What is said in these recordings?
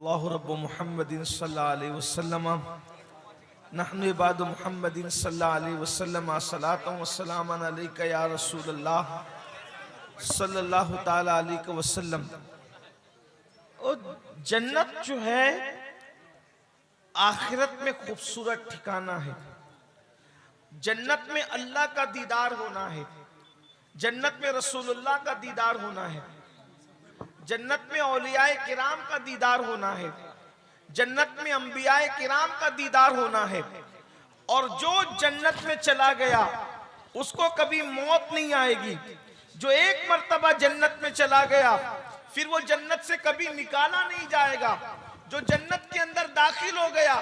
अल्लाहु रब्बु मुहम्मदिन सल्लल्लाहु अलैहि वसल्लम नहनु इबादु मुहम्मदिन सल्लल्लाहु अलैहि वसल्लम सलातु व सलामन अलैका या रसूलल्लाह सल्लल्लाहु ताला अलैहि वसल्लम। और जन्नत जो है आखिरत में खूबसूरत ठिकाना है। जन्नत में अल्लाह का दीदार होना है, जन्नत में रसूलुल्लाह का दीदार होना है, जन्नत में औलियाए किराम का दीदार होना है, जन्नत में अंबियाए किराम का दीदार होना है। और जो जन्नत में चला गया उसको कभी मौत नहीं आएगी। जो एक मर्तबा जन्नत में चला गया फिर वो जन्नत से कभी निकाला नहीं जाएगा। जो जन्नत के अंदर दाखिल हो गया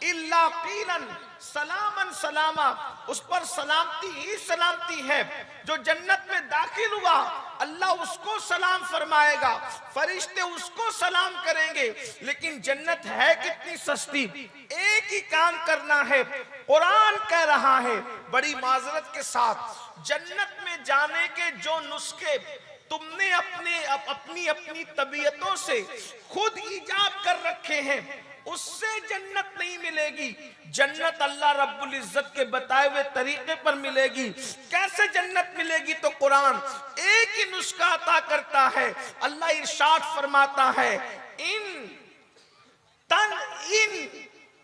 इल्ला कीलन सलामन सलामा, उस पर सलामती ही सलामती है। जो जन्नत में दाखिल हुआ अल्लाह उसको सलाम फरमाएगा, फरिश्ते उसको सलाम करेंगे। लेकिन जन्नत है कितनी सस्ती, एक ही काम करना है। कुरान कह रहा है बड़ी माजरत के साथ, जन्नत में जाने के जो नुस्खे तुमने अपनी तबीयतों से खुद ईजाद कर रखे हैं उससे जन्नत नहीं मिलेगी। जन्नत अल्लाह रब्बुल इज्जत के बताए हुए तरीके पर मिलेगी। कैसे जन्नत मिलेगी? तो कुरान एक ही नुस्खा अता करता है। अल्लाह इरशाद फरमाता है इन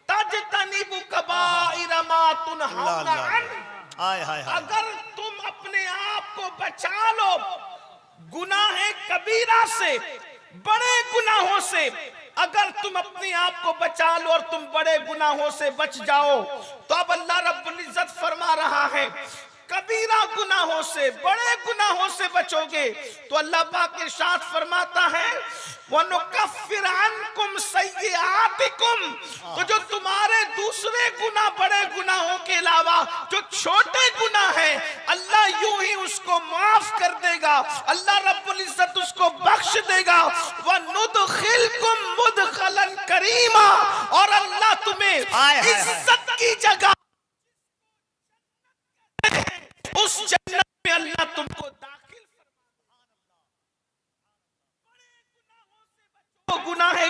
तजतनिबु कबाइर मा तुनहौना अन, अगर तुम अपने आप को बचा लो गुनाह कबीरा से, बड़े गुनाहों से, अगर तुम अपने आप को बचा लो और तुम बड़े गुनाहों से बच जाओ तो अब अल्लाह रब्बुल इज्जत फरमा रहा है कबीरा गुनाहों से, बड़े गुनाहों से बचोगे तो अल्लाह पाक इरशाद फरमाता है वनुकफ्फिर अन्कुम सय्यिआतिकुम, तो जो तुम्हारे दूसरे गुनाह बड़े गुनाहों के अलावा जो छोटे गुनाह हैं अल्लाह यूं ही उसको माफ कर देगा। अल्लाह रब्बुल इज्जत उसको बख्श देगा। वनुदखिलकुम मुदखलन करीमा, और अल्लाह तुम्हें इज्जत की जगह उस जन्नत में अल्लाह तुमको दाखिल फरमाएगा। गुनाह है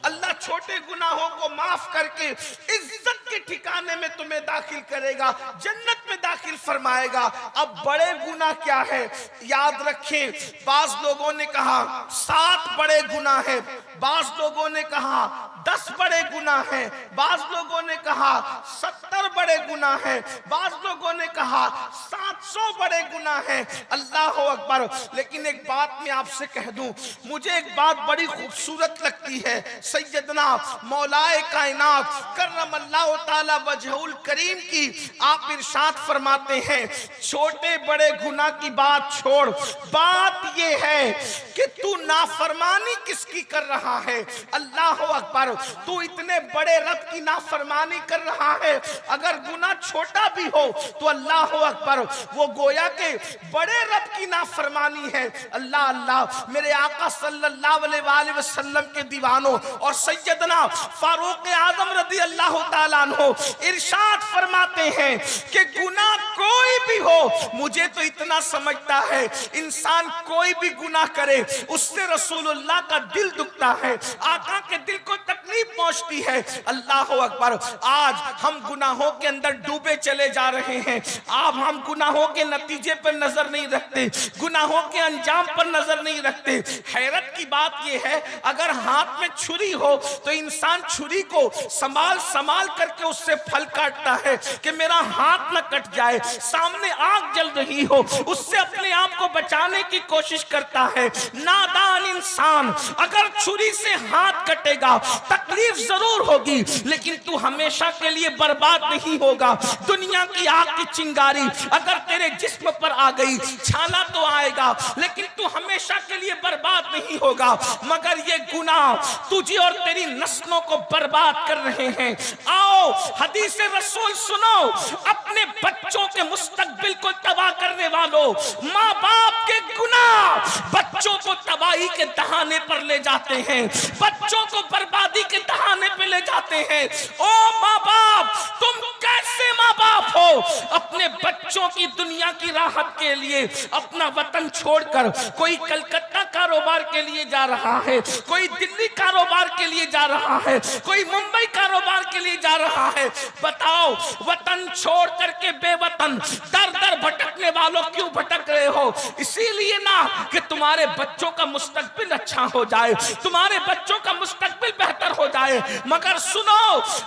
अल्लाह छोटे गुनाहों को माफ करके इज्जत के ठिकाने में तुम्हें दाखिल करेगा, जन्नत में दाखिल फरमाएगा। अब बड़े गुनाह क्या है याद रखें। बाज लोगों ने कहा 7 बड़े गुनाह है, बाज लोगों ने कहा 10 बड़े गुनाह हैं, बाज लोगों ने कहा 70 बड़े गुनाह हैं, बाज लोगों ने कहा 700 बड़े गुनाह हैं। अल्लाह अकबर। लेकिन एक बात मैं आपसे कह दूं, मुझे एक बात बड़ी खूबसूरत लगती है। सैयदना मौलाए कायनात करमल्लाहु ताला वजहुल करीम की आप इरशाद फरमाते हैं छोटे बड़े गुनाह की बात छोड़, बात ये है कि तू नाफरमानी किसकी कर रहा है। अल्लाह अकबर। तू इतने बड़े रब की नाफरमानी कर रहा है, अगर गुनाह छोटा भी हो तो अल्लाह अकबर वो गोया के बड़े रब की नाफरमानी है। अल्लाह अल्लाह। मेरे आका सल्लल्लाहु अलैहि वसल्लम के दीवानों और सैयदना फारूक आजम रज़ी अल्लाह ताला अन्हु इरशाद फरमाते हैं कि गुनाह कोई भी हो, मुझे तो इतना समझता है इंसान कोई भी गुनाह करे उससे रसूलुल्लाह का दिल दुखता है, आका के दिल को तकलीफ पहुंचती है। अल्लाह अकबर। आज हम गुनाहों के अंदर डूबे चले जा रहे हैं। अब हम गुनाहों के नतीजे पर नजर नहीं रखते, गुनाहों के अंजाम पर नजर नहीं रखते। हैरत की बात यह है अगर हाथ में छुरी हो तो इंसान छुरी को संभाल संभाल करके उससे फल काटता है कि मेरा हाथ न कट जाए। सामने आग जल रही हो उससे अपने आप को बचाने की कोशिश करता है। नादान इंसान। अगर छुरी से हाथ कटेगा तकलीफ जरूर होगी लेकिन तू हमेशा के लिए बर्बाद नहीं होगा। दुनिया की आग की चिंगारी अगर तेरे जिस्म पर आ गई छाला तो आएगा लेकिन तू हमेशा के लिए बर्बाद नहीं होगा। मगर ये गुनाह तुझे और तेरी नस्लों को बर्बाद कर रहे हैं। आओ हदीस रसूल सुनो। अपने बच्चों के मुस्तकबिल को तबाह करने वालों, माँ बाप के गुनाह बच्चों को तबाही के दहाने पर ले जाते हैं, बच्चों को बर्बादी के दहाने पर ले जाते हैं। ओ माँ बाप, तुम कैसे माँ बाप हो? अपने बच्चों की दुनिया की राहत के लिए अपना वतन छोड़कर कोई कलकत्ता का कारोबार के लिए जा रहा है, कोई दिल्ली कारोबार के लिए जा रहा है, कोई मुंबई कारोबार के लिए जा रहा है। बताओ, वतन छोड़ करके बेवतन दर दर भटकने वालों क्यों भटक रहे हो? इसीलिए ना कि तुम्हारे बच्चों का मुस्तकबिल अच्छा हो जाए, तुम्हारे बच्चों का मुस्तकबिल बेहतर हो जाए। मगर सुनो,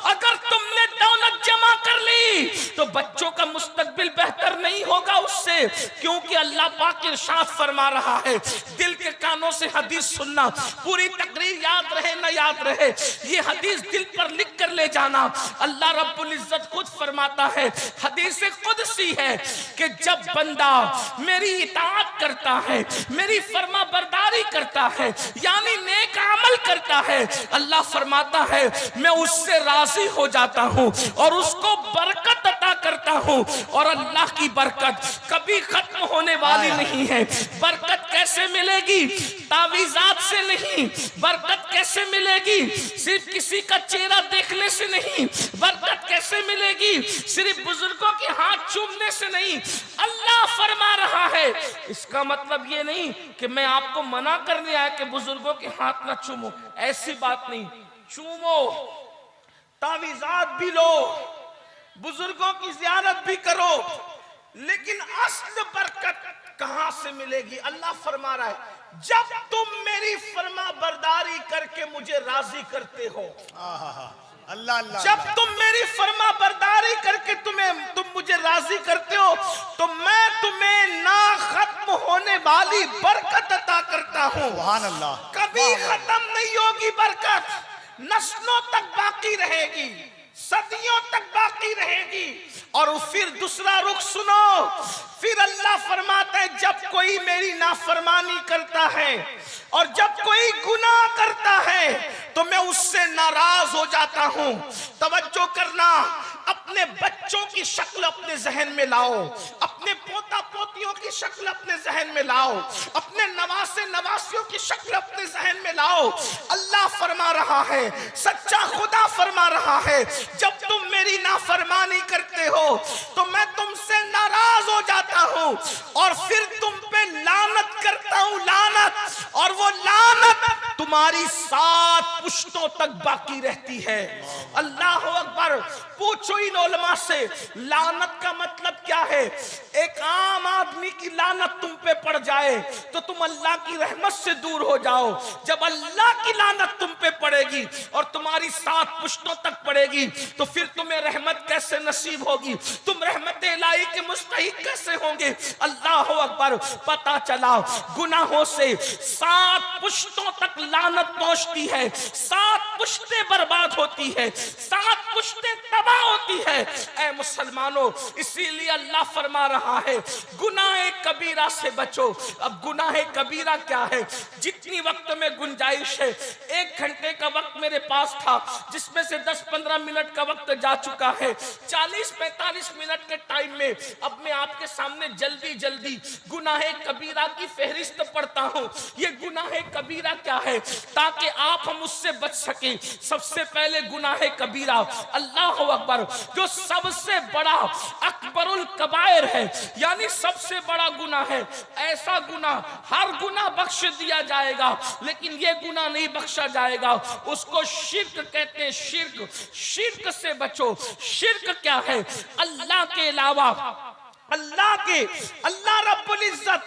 अगर तुमने दौलत जमा कर ली तो बच्चों का मुस्तकबिल बेहतर नहीं होगा उससे, क्योंकि अल्लाह पाक इरशाद फरमा रहा है, दिल के कानों से हदीस सुनना, पूरी तकरीर याद रहे न याद रहे, ये हदीस दिल पर लिख कर ले जाना। अल्लाह रब्बुल इज्जत खुद फरमाता है, हदीस कुदसी है कि जब बंदा मेरी इताअत करता है, मेरी फरमा बरदारी करता है, यानी नेक अमल करता है, अल्लाह फरमाता है मैं उससे राजी हो जाता हूँ और उसको बरकत अता करता हूँ। और अल्लाह की बरकत कभी खत्म होने वाली नहीं है। बरकत कैसे मिलेगी? तावीज़ात से नहीं। बरकत कैसे मिलेगी? सिर्फ किसी का चेहरा देखने से नहीं। बरकत कैसे मिलेगी? सिर्फ बुजुर्गों के हाथ चूमने से नहीं। अल्लाह फरमा रहा है, इसका मतलब ये नहीं कि मैं आपको मना करने आया कि बुजुर्गों के हाथ ना चूमो, ऐसी बात नहीं। चूमो, तावीज़ात भी लो, बुजुर्गों की ज़ियारत भी करो, लेकिन असल बरकत कहां से मिलेगी? अल्लाह फरमा रहा है, जब तुम मेरी फरमा बरदारी करके मुझे राजी करते हो। अल्लाह अल्लाह, जब तुम मेरी फरमा बरदारी करके तुम मुझे राजी करते हो तो मैं तुम्हें ना खत्म होने वाली बरकत अता करता हूं। सुभान अल्लाह, कभी खत्म नहीं होगी बरकत, नस्लों तक बाकी रहेगी, सदियों तक बाकी रहेगी। और फिर दूसरा रुख सुनो, फिर अल्लाह फरमाता है जब कोई मेरी नाफरमानी करता है और जब कोई गुनाह करता है तो मैं उससे नाराज हो जाता हूं। तवज्जो करना, अपने बच्चों की शक्ल अपने जहन में लाओ, अपने पोता पोतियों की शक्ल अपने जहन में लाओ, अपने नवासे नवासियों की शक्ल अपने जहन में लाओ। अल्लाह फरमा रहा है, सच्चा खुदा फरमा रहा है, जब तुम मेरी नाफरमानी करते हो तो मैं तुमसे नाराज हो जाता हूं और फिर तुम पे लानत करता हूं, लानत। और वो लानत तुम्हारी 7 पुश्तों तक बाकी रहती है। अल्लाह अकबर। पूछो इन उलमा से, लानत का मतलब क्या है? एक आम आदमी की लानत तुम पे पड़ जाए तो तुम अल्लाह की रहमत से दूर हो जाओ। जब अल्लाह की लानत तुम पे पड़ेगी और तुम्हारी 7 पुश्तों तक पड़ेगी तो फिर तुम्हें रहमत कैसे नसीब होगी? तुम रहमत इलाही के मुस्तहिक कैसे होंगे? अल्लाह अकबर। पता चला गुनाहों से 7 पुश्तों तक लानत पहुंचती है, 7 पुश्तें बर्बाद होती है, 7 पुश्तें तबाह होती है। ऐ मुसलमानों, इसीलिए अल्लाह फरमा रहा है गुनाह कबीरा से बचो। अब गुनाह कबीरा क्या है? जितनी वक्त में गुंजाइश है, 1 घंटे का वक्त मेरे पास था जिसमें से 10-15 मिनट का वक्त जा चुका है। 40-45 मिनट के टाइम में अब मैं आपके सामने जल्दी जल्दी गुनाह कबीरा की फहरिस्त पढ़ता हूं। ये गुनाह कबीरा क्या है ताकि आप हम उससे बच सके। सबसे पहले गुनाह कबीरा, अल्लाह अकबर, जो सबसे बड़ा अकबरुल कबायर है, यानी सबसे बड़ा गुनाह है। ऐसा गुनाह, हर गुनाह बख्श दिया जाएगा लेकिन ये गुनाह नहीं बख्शा जाएगा, उसको शिर्क कहते हैं। शिर्क, शिर्क से बचो। शिर्क क्या है? अल्लाह के अलावा, अल्लाह रब्बुल इज्जत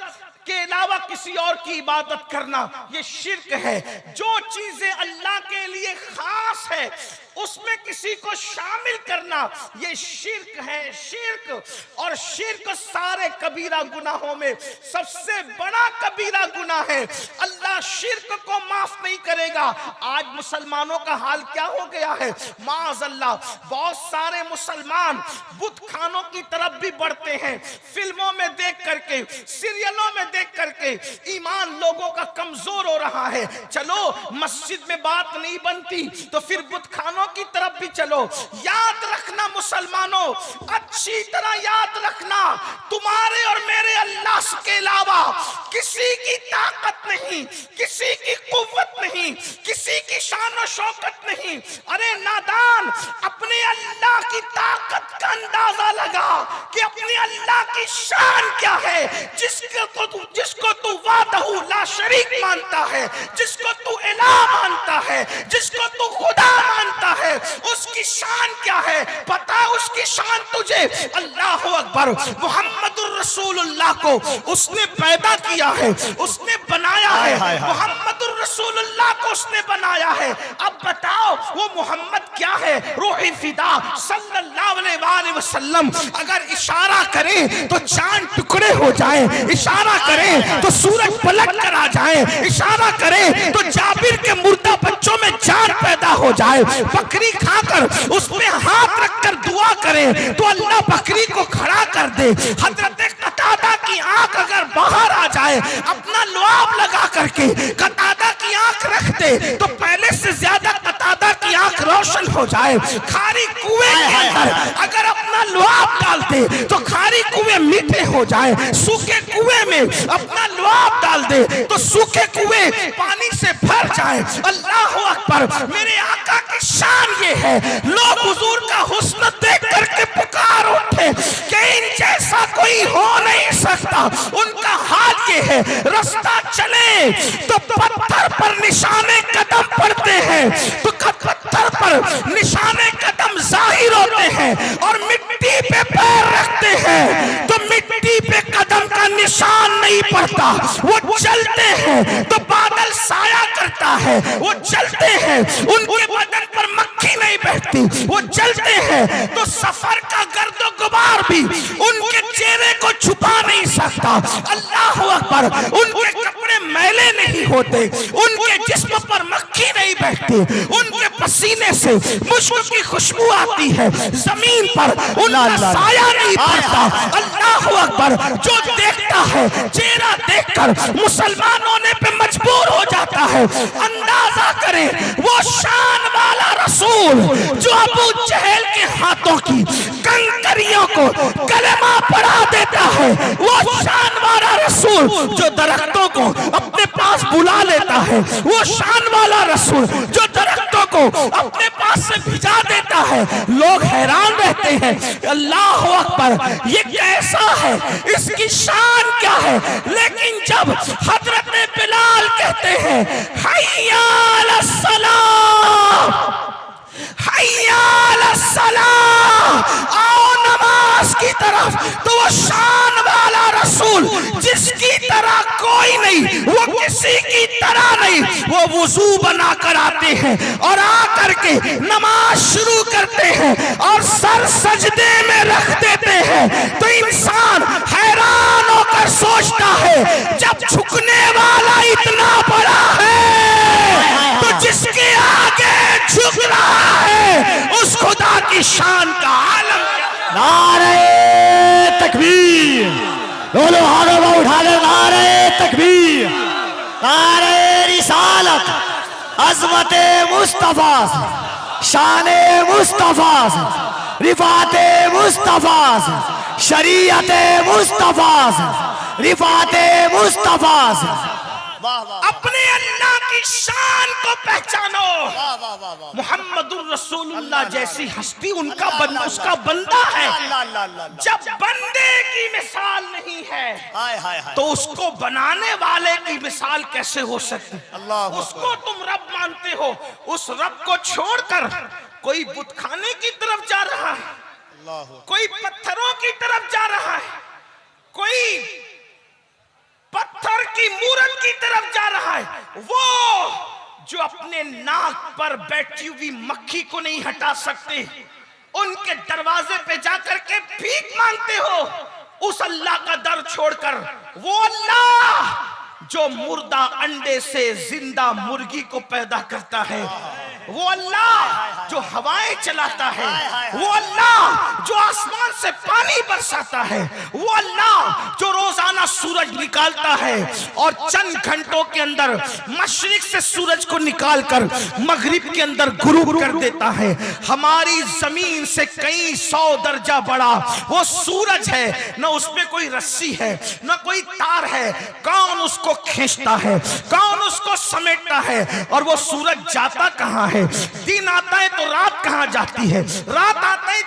के अलावा किसी और की इबादत करना, ये शिर्क है। जो चीजें अल्लाह के लिए खास है उसमें किसी को शामिल करना, ये शिर्क है। शिर्क, और शिर्क सारे कबीरा गुनाहों में सबसे बड़ा कबीरा गुनाह है। अल्लाह शिर्क को माफ नहीं करेगा। आज मुसलमानों का हाल क्या हो गया है? माअज़ल्लाह, बहुत सारे मुसलमान बुत खानों की तरफ भी बढ़ते हैं। फिल्मों में देख करके, सीरियलों में देख करके ईमान लोगों का कमजोर हो रहा है। चलो, मस्जिद में बात नहीं बनती तो फिर बुत खानों की तरफ भी चलो। याद रखना मुसलमानों, अच्छी तरह याद रखना, तुम्हारे और मेरे अल्लाह के अलावा किसी की ताकत नहीं, किसी की कुव्वत नहीं, किसी की शान और शौकत नहीं। अरे नादान, अपने अल्लाह की ताकत का अंदाजा लगा कि अपने अल्लाह की शान क्या है, जिसको तू वादहू ला शरीक मानता है, जिसको तू इलाह मानता है, जिसको तू खुदा मानता है, उसकी शान क्या है पता? उसकी शान तुझे, अल्लाह अकबर, मोहम्मदुर रसूलुल्लाह को उसने पैदा किया है, उसने बनाया है, मोहम्मदुर रसूलुल्लाह को उसने बनाया है। अब बताओ वो मोहम्मद क्या है? रूही फिदा सल्लल्लाहु अलैहि वसल्लम अगर इशारा करे तो चांद टुकड़े हो जाए, इशारा करे तो सूरज पलट कर आ जाए, इशारा करे तो जाबिर के मुर्दा बच्चों में जान पैदा हो जाए। बकरी खाकर उस पे हाथ रखकर दुआ करे तो अल्लाह बकरी को खड़ा कर दे। हजरत कतादा की आंख अगर बाहर आ जाए, अपना लुआब लगा करके कतादा की आंख रख दे तो पहले से ज्यादा कतादा की आंख रोशन हो जाए। खारी कुएं के अंदर अगर अपना लुआब डाल दे तो खारी कुएं मीठे हो जाए। सूखे कुएं में अपना लुआब डाल दे तो सूखे कुएं पानी से भर जाए। अल्लाह अकबर, मेरे आका की शान ये है, लोग हुजूर का हुस्न देख करके पुकार उठे कि इन जैसा कोई हो नहीं सकता। उनका हाल ये है, रास्ता चले तो पत्थर पर निशाने कदम पड़ते हैं, तो पत्थर पर निशाने कदम जाहिर होते हैं, और मिट्टी पे पैर रखते हैं तो मिट्टी पे कदम का निशान नहीं पड़ता। वो चलते हैं तो बादल साया करता है, वो चलते हैं उनके बदन पर मक्खी नहीं बैठती, वो चलते हैं तो सफर का गर्दो गुबार भी उनके चेहरे को छुपा नहीं सकता। अल्लाह अकबर, उनके कपड़े मैले नहीं होते, उनके जिस्म पर मक्खी नहीं बैठती, उनके पसीने से मुश्क की खुशबू आती है, जमीन पर उनका साया नहीं पड़ता। अल्लाह अकबर, जो देखता है चेहरा देखकर मुसलमान होने पे मजबूर हो जाता है। अंदाजा करें वो शान वाला रसूल जो अबू जहल के हाथों की कंकरियों को कलमा पढ़ा देता है, वो शान वाला रसूल जो दरख्तों को अपने पास बुला लेता है, वो शान वाला रसूल जो दरख्तों को अपने पास से भिजा देता है। लोग हैरान रहते हैं, अल्लाह अकबर, ये कैसा है, इसकी शान क्या है? लेकिन जब हजरत बिलाल कहते हैं हय्या अलस सलाह, हय्या अलस सलाह, आओ नमाज की तरफ, तो वो शान वाला रसूल जिसकी तरह कोई नहीं, वो किसी की तरह नहीं, वो वुजू बना कर आते हैं और आकर के नमाज शुरू करते हैं और सर सजदे में रख देते हैं। तो इंसान हैरान होकर सोचता है, जब झुकने वाला इतना बड़ा है तो जिसके आगे झुक रहा है उस खुदा की शान का आलम क्या? नारे तकबीर, दोनों हाथों को उठा ले, नारे तकबीर, नारे रिसालत, अज़मते मुस्तफा, शाने मुस्तफा, रिफाते मुस्तफा, शरीयते मुस्तफा, रिफाते मुस्तफा। अपने अल्लाह की शान को पहचानो। मोहम्मदुर रसूलुल्लाह जैसी हस्ती उनका बंदा, उसका बंदा है। जब बंदे की मिसाल नहीं है तो उसको बनाने वाले की मिसाल कैसे हो सकती? उसको तुम रब मानते हो, उस रब को छोड़कर कोई बुतखाने की तरफ जा रहा है, कोई पत्थरों की तरफ जा रहा है, कोई पत्थर की मूरत की तरफ जा रहा है। वो जो अपने नाक पर बैठी हुई मक्खी को नहीं हटा सकते, उनके दरवाजे पे जाकर के भीख मांगते हो, उस अल्लाह का दर छोड़कर वो अल्लाह जो मुर्दा अंडे से जिंदा मुर्गी को पैदा करता है, वो अल्लाह जो हवाएं चलाता है, वो अल्लाह जो आसमान से पानी बरसाता है, वो अल्लाह जो रोजाना सूरज निकालता है और चंद घंटों के अंदर मशरिक से सूरज को निकालकर मगरिब के अंदर गुरूब कर देता है। हमारी जमीन से कई 100 दर्जा बड़ा वो सूरज है, न उसमें कोई रस्सी है, न कोई तार है। कौन उसको खींचता है, कौन उसको समेटता है? और वो सूरज जाता कहां है? दिन आता है तो रात कहां जाती है, रात आता है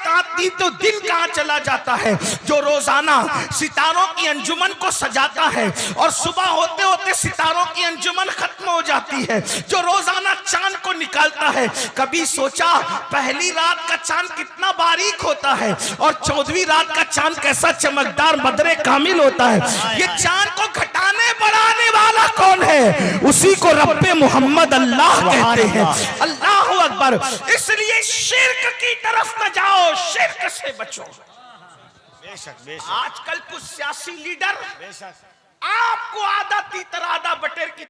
तो दिन कहां चला जाता है? जो रोजाना सितारों की अंजुमन को सजाता है और सुबह होते होते सितारों की अंजुमन खत्म हो जाती है, जो रोजाना चांद को निकालता है। कभी सोचा पहली रात का चांद कितना बारीक होता है और 14वीं रात का चांद कैसा चमकदार बदरे कामिल होता है? ये चांद को घटाने बढ़ाने वाला कौन है? उसी को रब्बे मोहम्मद अल्लाह कहते हैं। अल्लाह अकबर। इसलिए शिर्क की तरफ न जाओ, शिर्क से बचो। बेशक बेशक आजकल कुछ सियासी लीडर बेशक आपको आधा तीतर आधा बटेर की